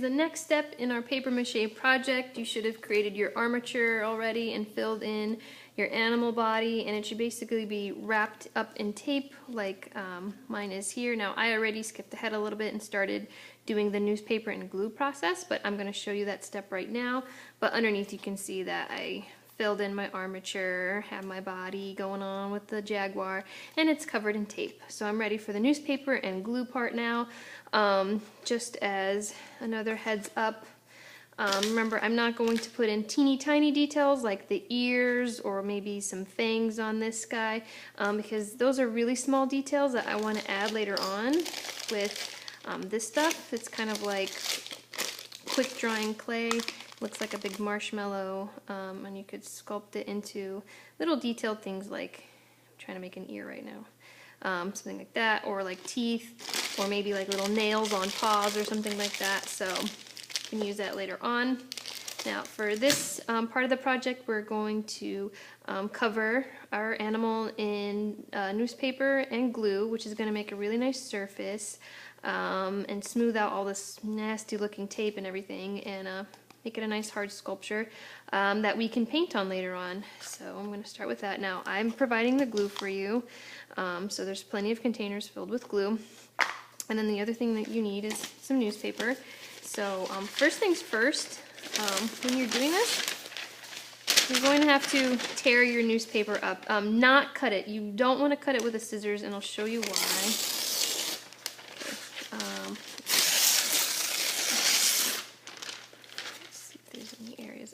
the next step in our paper mache project. You should have created your armature already and filled in your animal body, and it should basically be wrapped up in tape like mine is here. Now I already skipped ahead a little bit and started doing the newspaper and glue process, but I'm going to show you that step right now. But underneath you can see that I filled in my armature, have my body going on with the jaguar, and it's covered in tape. So I'm ready for the newspaper and glue part now. Just as another heads up, remember, I'm not going to put in teeny tiny details like the ears or maybe some fangs on this guy, because those are really small details that I want to add later on with this stuff. It's kind of like quick drying clay. Looks like a big marshmallow, and you could sculpt it into little detailed things like, I'm trying to make an ear right now, something like that, or like teeth, or maybe like little nails on paws or something like that. So you can use that later on. Now for this part of the project, we're going to cover our animal in newspaper and glue, which is going to make a really nice surface and smooth out all this nasty looking tape and everything, and make it a nice hard sculpture that we can paint on later on. So I'm going to start with that. Now I'm providing the glue for you, so there's plenty of containers filled with glue. And then the other thing that you need is some newspaper. So first things first, when you're doing this, you're going to have to tear your newspaper up, not cut it. You don't want to cut it with the scissors, and I'll show you why.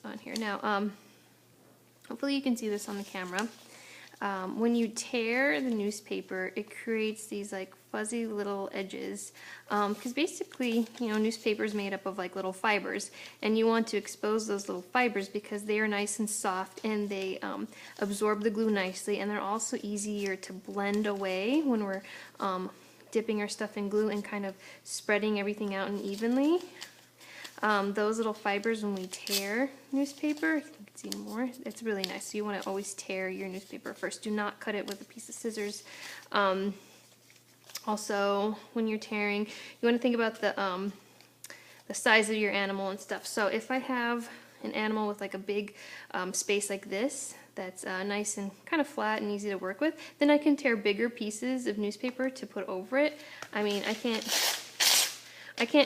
On here now, hopefully you can see this on the camera. When you tear the newspaper, it creates these like fuzzy little edges, because basically, you know, newspaper is made up of like little fibers, and you want to expose those little fibers because they are nice and soft, and they absorb the glue nicely, and they're also easier to blend away when we're dipping our stuff in glue and kind of spreading everything out unevenly. Those little fibers, when we tear newspaper, I think you can see more, it's really nice. So you want to always tear your newspaper first. Do not cut it with a piece of scissors. Also, when you're tearing, you want to think about the size of your animal and stuff. So if I have an animal with like a big space like this, that's nice and kind of flat and easy to work with, then I can tear bigger pieces of newspaper to put over it. I mean, I can't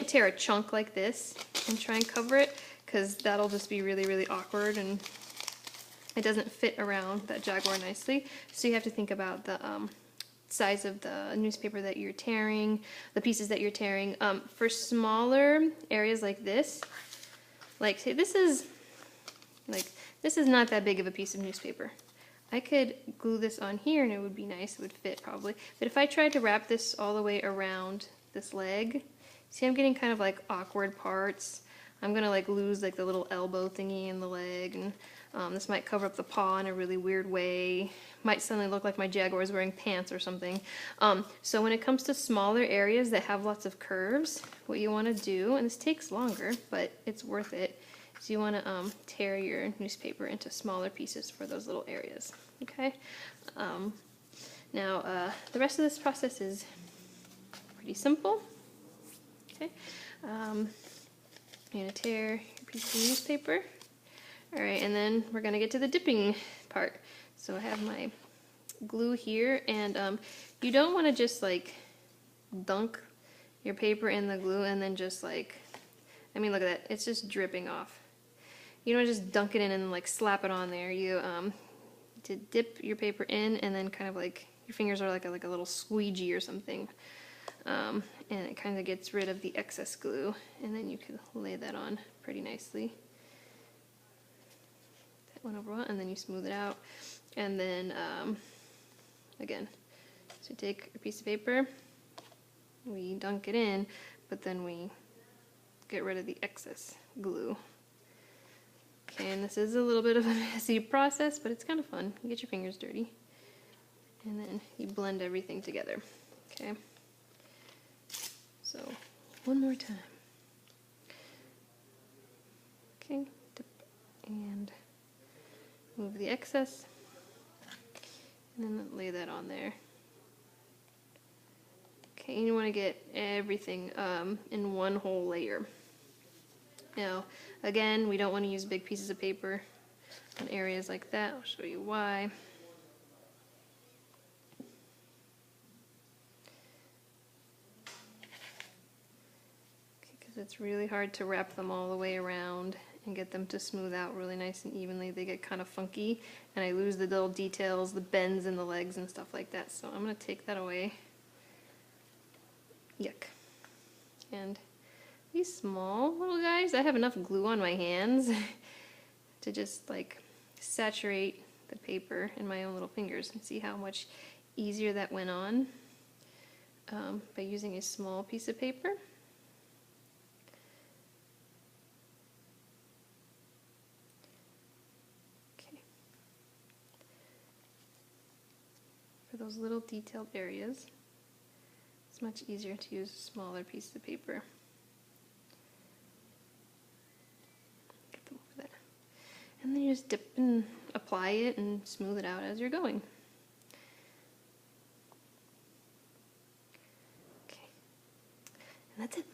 tear a chunk like this and try and cover it, because that'll just be really, really awkward, and it doesn't fit around that jaguar nicely. So you have to think about the size of the newspaper that you're tearing, the pieces that you're tearing. For smaller areas like this, like say this is not that big of a piece of newspaper. I could glue this on here and it would be nice, it would fit probably. But if I tried to wrap this all the way around this leg, see, I'm getting kind of like awkward parts. I'm gonna like lose like the little elbow thingy in the leg, and this might cover up the paw in a really weird way. Might suddenly look like my jaguar is wearing pants or something. So when it comes to smaller areas that have lots of curves, what you want to do, and this takes longer, but it's worth it, is you want to tear your newspaper into smaller pieces for those little areas. Okay. Now the rest of this process is pretty simple. Okay, I'm going to tear your piece of newspaper. Alright, and then we're going to get to the dipping part. So I have my glue here, and you don't want to just like dunk your paper in the glue and then just like, I mean, look at that, it's just dripping off. You don't just dunk it in and like slap it on there. You to dip your paper in, and then kind of like your fingers are like a little squeegee or something. And it kind of gets rid of the excess glue, and then you can lay that on pretty nicely. That one over one, and then you smooth it out, and then again, so take a piece of paper, we dunk it in, but then we get rid of the excess glue. Okay, and this is a little bit of a messy process, but it's kind of fun. You get your fingers dirty, and then you blend everything together. Okay. So, one more time. Okay, dip and move the excess, and then lay that on there. Okay, and you want to get everything in one whole layer. Now, again, we don't want to use big pieces of paper on areas like that. I'll show you why. Because it's really hard to wrap them all the way around and get them to smooth out really nice and evenly. They get kind of funky, and I lose the little details, the bends in the legs and stuff like that. So I'm going to take that away. Yuck. And these small little guys, I have enough glue on my hands to just like saturate the paper in my own little fingers, and see how much easier that went on by using a small piece of paper. Okay. For those little detailed areas, it's much easier to use a smaller piece of paper. Get them over there. And then you just dip and apply it and smooth it out as you're going. Okay. And that's it.